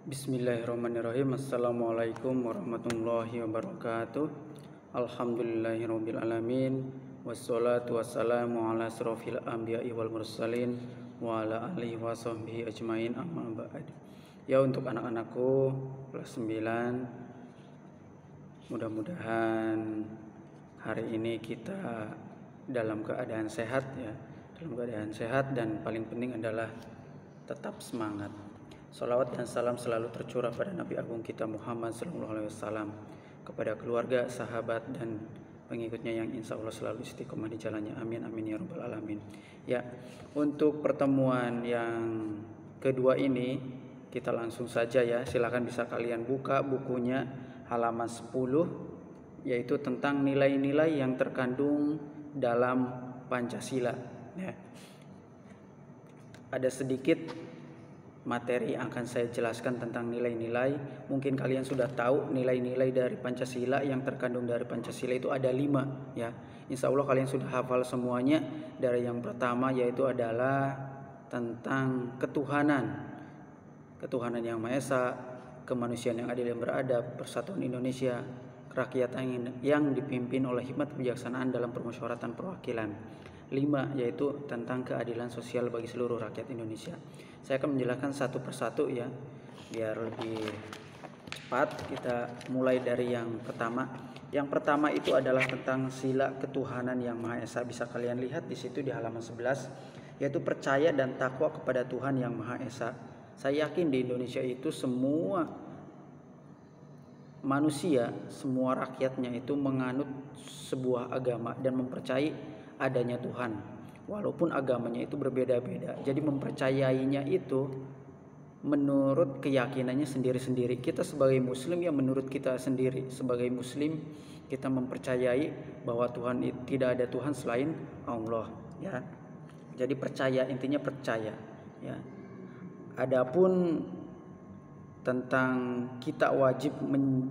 Bismillahirrahmanirrahim. Assalamualaikum warahmatullahi wabarakatuh. Alhamdulillahirabbil alamin. Wassalatu wassalamu ala asrofil anbiya'i wal mursalin wa ala alihi wa sahbihi ajmain, amma ba'd. Ya, untuk anak-anakku kelas 9, mudah-mudahan hari ini kita dalam keadaan sehat ya. Dalam keadaan sehat, dan paling penting adalah tetap semangat. Salawat dan salam selalu tercurah pada Nabi Agung kita Muhammad SAW, kepada keluarga, sahabat, dan pengikutnya yang insya Allah selalu istiqomah di jalannya. Amin amin ya rabbal alamin. Ya, untuk pertemuan yang kedua ini kita langsung saja ya. Silakan bisa kalian buka bukunya halaman 10, yaitu tentang nilai-nilai yang terkandung dalam Pancasila. Ya. Ada sedikit materi yang akan saya jelaskan tentang nilai-nilai. Mungkin kalian sudah tahu nilai-nilai dari Pancasila. Yang terkandung dari Pancasila itu ada 5 ya. Insya Allah kalian sudah hafal semuanya. Dari yang pertama yaitu adalah tentang ketuhanan yang Maha Esa, kemanusiaan yang adil yang beradab, persatuan Indonesia, kerakyatan yang dipimpin oleh hikmat kebijaksanaan dalam permusyawaratan perwakilan. 5 yaitu tentang keadilan sosial bagi seluruh rakyat Indonesia. Saya akan menjelaskan satu persatu ya, biar lebih cepat. Kita mulai dari yang pertama. Yang pertama itu adalah tentang sila ketuhanan yang Maha Esa. Bisa kalian lihat di situ di halaman 11, yaitu percaya dan takwa kepada Tuhan yang Maha Esa. Saya yakin di Indonesia itu semua manusia, semua rakyatnya itu menganut sebuah agama dan mempercayai adanya Tuhan, walaupun agamanya itu berbeda-beda. Jadi mempercayainya itu menurut keyakinannya sendiri-sendiri. Kita sebagai muslim ya menurut kita sendiri. Sebagai muslim kita mempercayai bahwa Tuhan tidak ada Tuhan selain Allah ya. Jadi percaya, intinya percaya ya. Adapun tentang kita wajib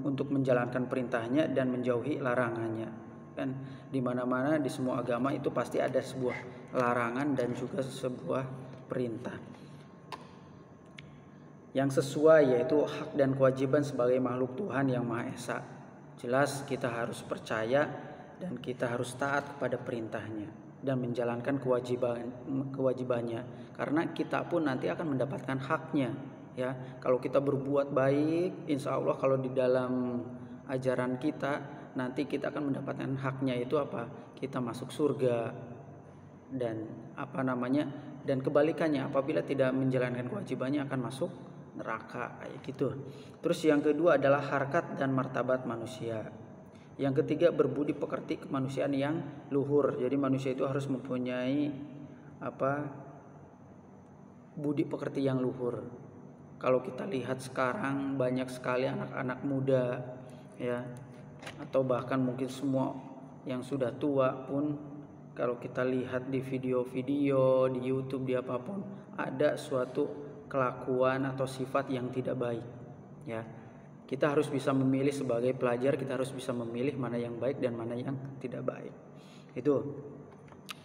untuk menjalankan perintahnya dan menjauhi larangannya. Kan di mana-mana di semua agama itu pasti ada sebuah larangan dan juga sebuah perintah yang sesuai, yaitu hak dan kewajiban sebagai makhluk Tuhan yang Maha Esa. Jelas kita harus percaya dan kita harus taat kepada perintahnya dan menjalankan kewajibannya, karena kita pun nanti akan mendapatkan haknya ya. Kalau kita berbuat baik, insya Allah kalau di dalam ajaran kita nanti kita akan mendapatkan haknya, itu apa? Kita masuk surga. Dan dan kebalikannya, apabila tidak menjalankan kewajibannya akan masuk neraka kayak gitu. Terus yang kedua adalah harkat dan martabat manusia. Yang ketiga berbudi pekerti kemanusiaan yang luhur. Jadi manusia itu harus mempunyai budi pekerti yang luhur. Kalau kita lihat sekarang banyak sekali anak-anak muda ya, atau bahkan mungkin semua yang sudah tua pun, kalau kita lihat di video-video di YouTube, di apapun, ada suatu kelakuan atau sifat yang tidak baik ya. Kita harus bisa memilih sebagai pelajar, kita harus bisa memilih mana yang baik dan mana yang tidak baik. Itu.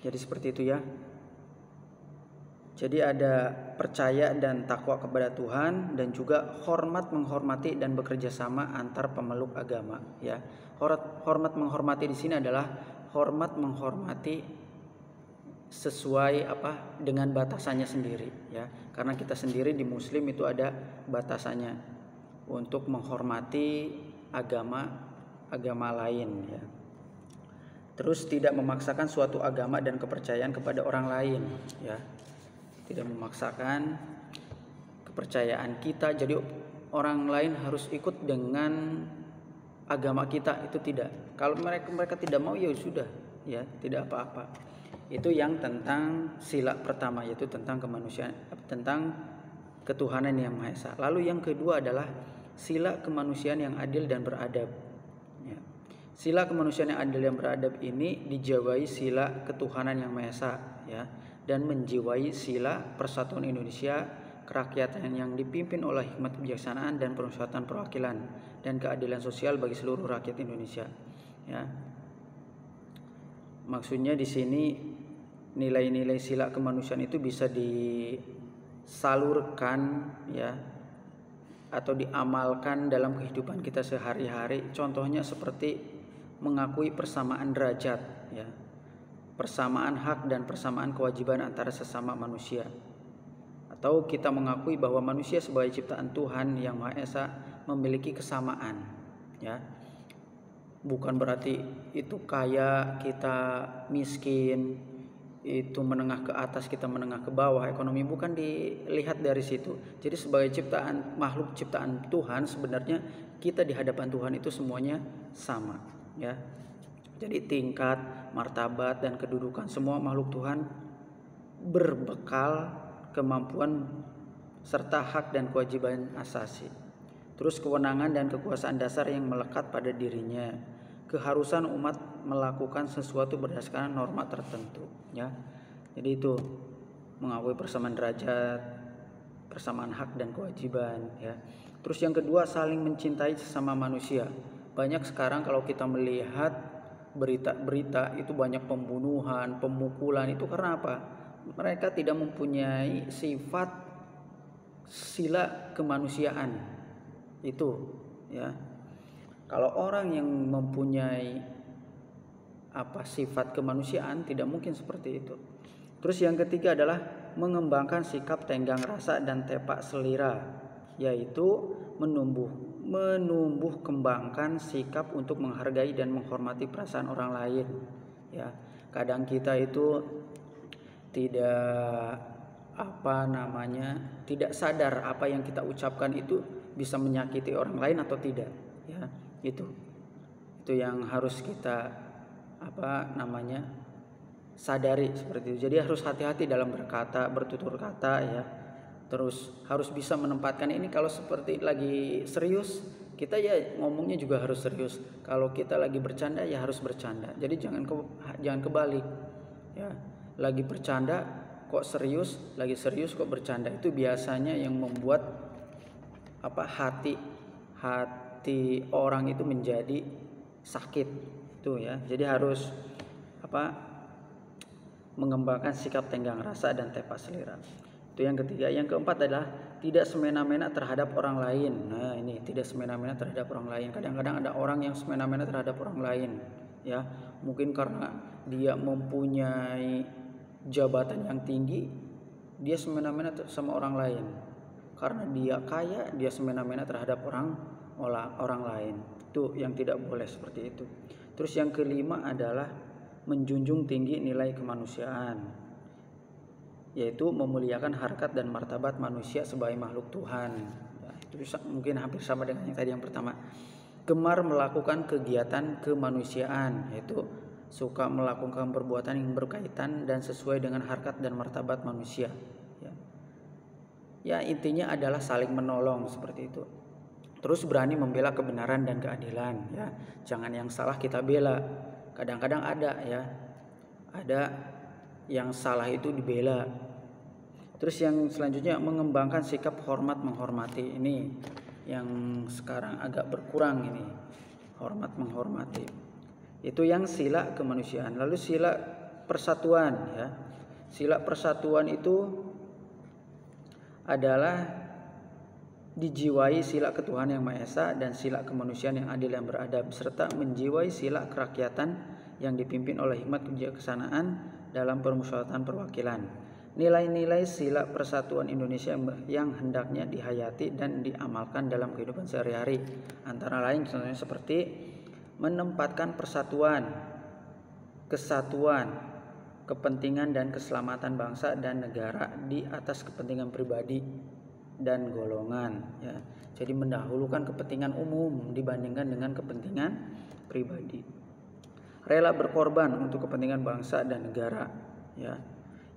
Jadi seperti itu ya. Jadi ada percaya dan takwa kepada Tuhan, dan juga hormat menghormati dan bekerja sama antar pemeluk agama ya. Hormat menghormati di sini adalah hormat menghormati sesuai dengan batasannya sendiri ya. Karena kita sendiri di muslim itu ada batasannya untuk menghormati agama lain ya. Terus tidak memaksakan suatu agama dan kepercayaan kepada orang lain ya. Tidak memaksakan kepercayaan kita, jadi orang lain harus ikut dengan agama kita, itu tidak. Kalau mereka tidak mau ya sudah ya, tidak apa-apa. Itu yang tentang sila pertama, yaitu tentang kemanusiaan, tentang ketuhanan yang Maha Esa. Lalu yang kedua adalah sila kemanusiaan yang adil dan beradab ya. Sila kemanusiaan yang adil dan beradab ini dijiwai sila ketuhanan yang Maha Esa ya, dan menjiwai sila persatuan Indonesia, kerakyatan yang dipimpin oleh hikmat kebijaksanaan dan permusyawaratan perwakilan, dan keadilan sosial bagi seluruh rakyat Indonesia ya. Maksudnya di sini nilai-nilai sila kemanusiaan itu bisa disalurkan ya atau diamalkan dalam kehidupan kita sehari-hari. Contohnya seperti mengakui persamaan derajat, ya, persamaan hak dan persamaan kewajiban antara sesama manusia. Atau kita mengakui bahwa manusia sebagai ciptaan Tuhan yang Maha Esa memiliki kesamaan, ya. Bukan berarti itu kaya kita miskin, itu menengah ke atas kita menengah ke bawah, ekonomi bukan dilihat dari situ. Jadi sebagai ciptaan, makhluk ciptaan Tuhan, sebenarnya kita di hadapan Tuhan itu semuanya sama, ya. Jadi tingkat, martabat dan kedudukan semua makhluk Tuhan berbekal kemampuan serta hak dan kewajiban asasi. Terus kewenangan dan kekuasaan dasar yang melekat pada dirinya. Keharusan umat melakukan sesuatu berdasarkan norma tertentu, ya. Jadi itu mengakui persamaan derajat, persamaan hak dan kewajiban, ya. Terus yang kedua, saling mencintai sesama manusia. Banyak sekarang kalau kita melihat berita-berita itu banyak pembunuhan, pemukulan, itu karena apa? Mereka tidak mempunyai sifat sila kemanusiaan. Itu, ya. Kalau orang yang mempunyai sifat kemanusiaan, tidak mungkin seperti itu. Terus yang ketiga adalah mengembangkan sikap tenggang rasa dan tepak selera, yaitu menumbuh kembangkan sikap untuk menghargai dan menghormati perasaan orang lain, ya. Kadang kita itu tidak tidak sadar apa yang kita ucapkan itu bisa menyakiti orang lain atau tidak, ya. Itu yang harus kita sadari seperti itu. Jadi harus hati-hati dalam berkata, bertutur kata, ya. Terus harus bisa menempatkan ini. Kalau seperti lagi serius, kita ya ngomongnya juga harus serius. Kalau kita lagi bercanda ya harus bercanda. Jadi jangan kebalik, ya. Lagi bercanda kok serius, lagi serius kok bercanda. Itu biasanya yang membuat hati orang itu menjadi sakit, itu, ya. Jadi harus mengembangkan sikap tenggang rasa dan tepak selera. Itu yang ketiga. Yang keempat adalah tidak semena-mena terhadap orang lain. Nah, ini tidak semena-mena terhadap orang lain. Kadang-kadang ada orang yang semena-mena terhadap orang lain, ya. Mungkin karena dia mempunyai jabatan yang tinggi, dia semena-mena sama orang lain. Karena dia kaya, dia semena-mena terhadap orang lain. Itu yang tidak boleh seperti itu. Terus yang kelima adalah menjunjung tinggi nilai kemanusiaan, yaitu memuliakan harkat dan martabat manusia sebagai makhluk Tuhan. Ya, itu mungkin hampir sama dengan yang tadi yang pertama. Gemar melakukan kegiatan kemanusiaan, yaitu suka melakukan perbuatan yang berkaitan dan sesuai dengan harkat dan martabat manusia, ya. Ya, intinya adalah saling menolong seperti itu. Terus berani membela kebenaran dan keadilan, ya. Jangan yang salah kita bela. Kadang-kadang ada yang salah itu dibela. Terus yang selanjutnya mengembangkan sikap hormat menghormati. Ini yang sekarang agak berkurang ini, hormat menghormati. Itu yang sila kemanusiaan. Lalu sila persatuan, ya. Sila persatuan itu adalah dijiwai sila ketuhanan yang Maha Esa dan sila kemanusiaan yang adil dan beradab, serta menjiwai sila kerakyatan yang dipimpin oleh hikmat kebijaksanaan dalam permusyawaratan perwakilan. Nilai-nilai sila persatuan Indonesia yang hendaknya dihayati dan diamalkan dalam kehidupan sehari-hari, antara lain contohnya seperti menempatkan persatuan, kesatuan, kepentingan dan keselamatan bangsa dan negara di atas kepentingan pribadi dan golongan, ya. Jadi mendahulukan kepentingan umum dibandingkan dengan kepentingan pribadi. Rela berkorban untuk kepentingan bangsa dan negara, ya.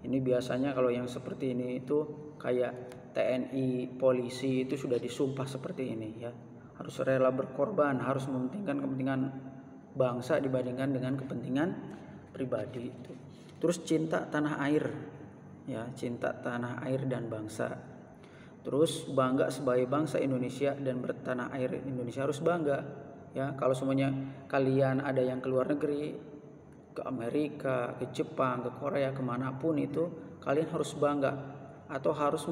Ini biasanya kalau yang seperti ini itu kayak TNI, polisi itu sudah disumpah seperti ini, ya. Harus rela berkorban, harus mementingkan kepentingan bangsa dibandingkan dengan kepentingan pribadi itu. Terus cinta tanah air, ya, cinta tanah air dan bangsa. Terus bangga sebagai bangsa Indonesia dan bertanah air Indonesia, harus bangga, ya. Kalau semuanya kalian ada yang ke luar negeri, ke Amerika, ke Jepang, ke Korea, kemanapun itu, kalian harus bangga atau harus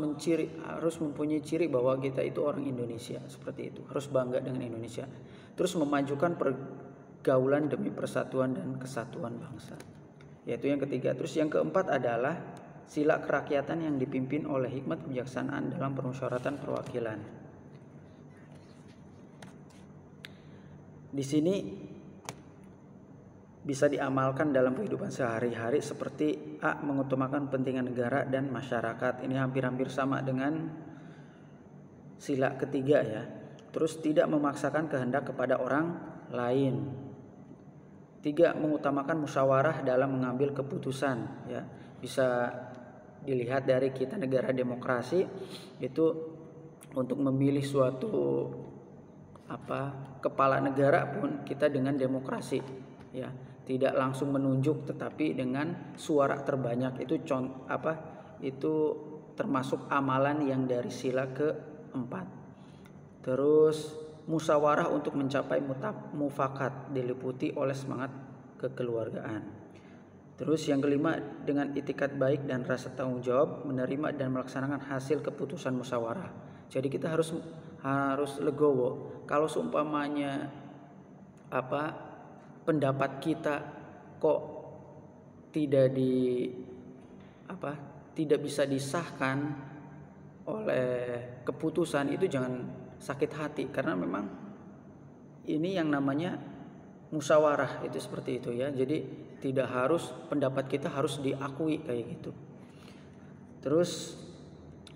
mempunyai ciri bahwa kita itu orang Indonesia, seperti itu. Harus bangga dengan Indonesia. Terus memajukan pergaulan demi persatuan dan kesatuan bangsa. Yaitu yang ketiga. Terus yang keempat adalah sila kerakyatan yang dipimpin oleh hikmat kebijaksanaan dalam permusyawaratan perwakilan. Di sini bisa diamalkan dalam kehidupan sehari-hari seperti A. Mengutamakan kepentingan negara dan masyarakat. Ini hampir-hampir sama dengan sila ketiga ya. Terus tidak memaksakan kehendak kepada orang lain. 3. Mengutamakan musyawarah dalam mengambil keputusan ya. Bisa dilihat dari kita negara demokrasi itu untuk memilih suatu kepala negara pun kita dengan demokrasi ya. Tidak langsung menunjuk tetapi dengan suara terbanyak. Itu termasuk amalan yang dari sila keempat. Terus musyawarah untuk mencapai mufakat diliputi oleh semangat kekeluargaan. Terus yang kelima, dengan itikat baik dan rasa tanggung jawab menerima dan melaksanakan hasil keputusan musyawarah. Jadi kita harus legowo. Kalau seumpamanya pendapat kita kok tidak bisa disahkan oleh keputusan, itu jangan sakit hati, karena memang ini yang namanya musyawarah itu seperti itu ya. Jadi tidak harus pendapat kita harus diakui kayak gitu. Terus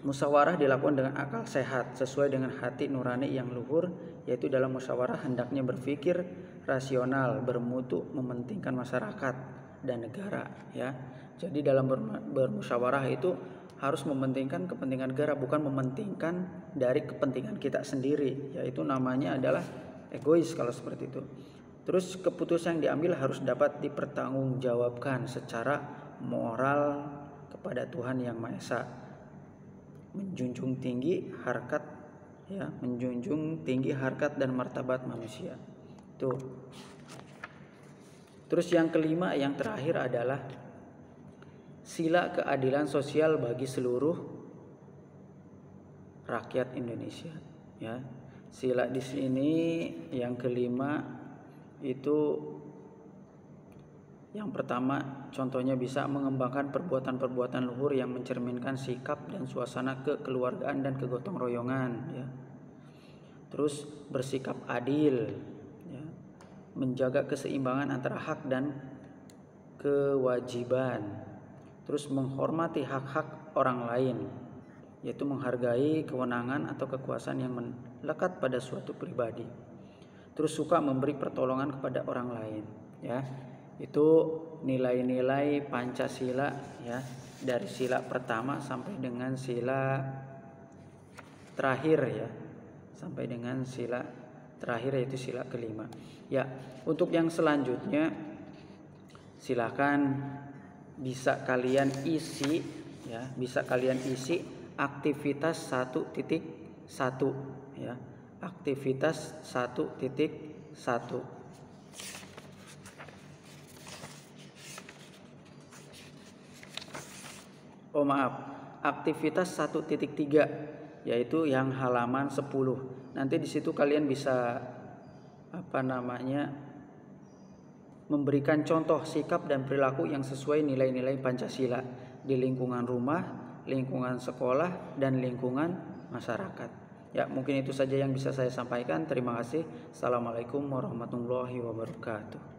musyawarah dilakukan dengan akal sehat sesuai dengan hati nurani yang luhur, yaitu dalam musyawarah hendaknya berpikir rasional, bermutu, mementingkan masyarakat dan negara ya. Jadi dalam bermusyawarah itu harus mementingkan kepentingan negara, bukan mementingkan dari kepentingan kita sendiri, yaitu namanya adalah egois kalau seperti itu. Terus keputusan yang diambil harus dapat dipertanggungjawabkan secara moral kepada Tuhan Yang Maha Esa. Menjunjung tinggi harkat dan martabat manusia. Tuh. Terus yang kelima, yang terakhir adalah sila keadilan sosial bagi seluruh rakyat Indonesia ya. Sila di sini yang kelima itu yang pertama, contohnya bisa mengembangkan perbuatan-perbuatan luhur yang mencerminkan sikap dan suasana kekeluargaan dan kegotong royongan ya. Terus bersikap adil ya. Menjaga keseimbangan antara hak dan kewajiban. Terus menghormati hak-hak orang lain, yaitu menghargai kewenangan atau kekuasaan yang melekat pada suatu pribadi. Terus suka memberi pertolongan kepada orang lain ya. Itu nilai-nilai Pancasila ya, dari sila pertama sampai dengan sila terakhir ya. Sampai dengan sila terakhir yaitu sila kelima. Ya, untuk yang selanjutnya silakan bisa kalian isi ya, aktivitas 1.1 ya. Aktivitas 1.1. Aktivitas 1.3 yaitu yang halaman 10. Nanti di situ kalian bisa memberikan contoh sikap dan perilaku yang sesuai nilai-nilai Pancasila di lingkungan rumah, lingkungan sekolah, dan lingkungan masyarakat. Ya, mungkin itu saja yang bisa saya sampaikan. Terima kasih. Assalamualaikum warahmatullahi wabarakatuh.